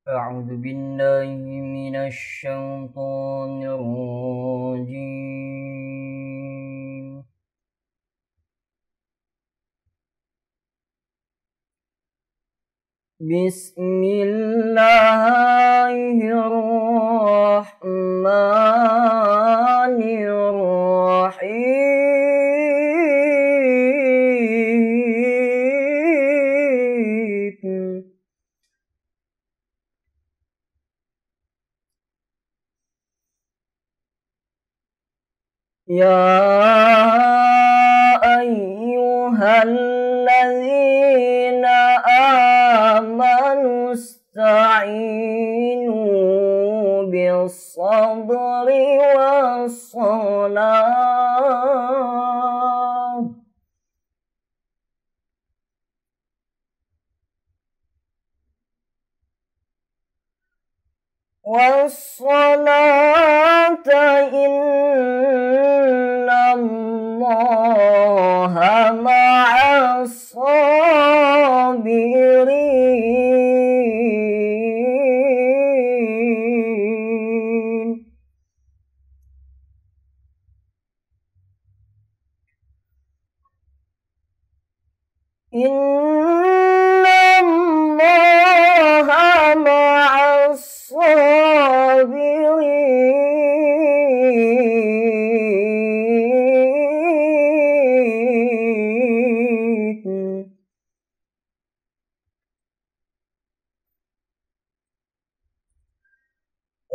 أعوذ بالله من الشيطان الرجيم. بسم الله الرحمن الرحيم. يا أيها الذين آمنوا استعينوا بالصبر والصلاة إن الله مع الصابرين. إن الله مع الصابرين.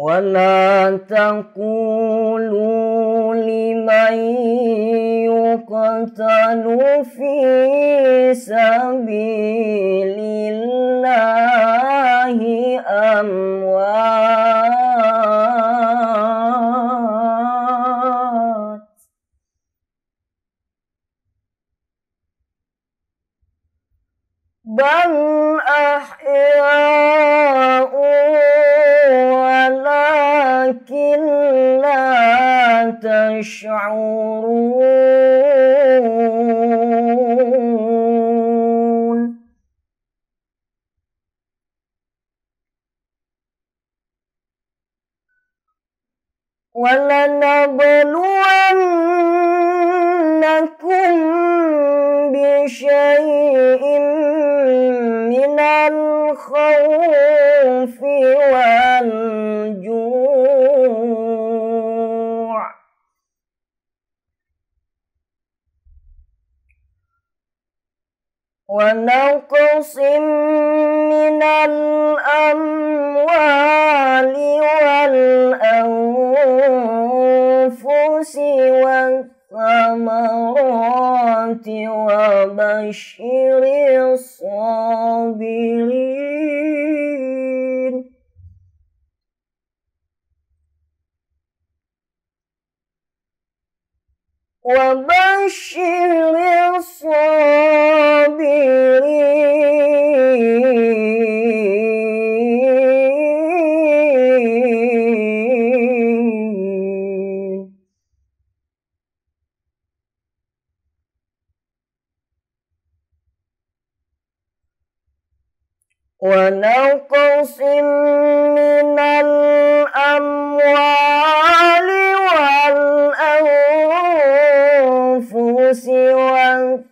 ولا تقولوا لمن يقتل في سبيل الله أموات، بل أحياء ولكن لا تشعرون. ولنبلونكم بشيء من الخوف والجوع ونقص من الأموال والأنفس والثمرات وبشر الصابرين. وبشر الصابرين. ونقص من الأموال والأنفس والثمرات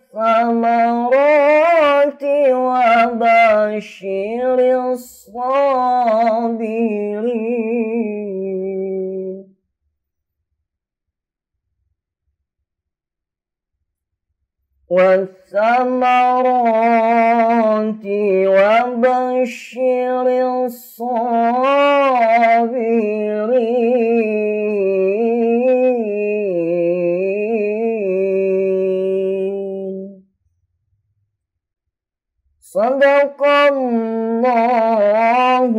وبشر الصابرين. والثمرات وبشر الصابرين. صدق الله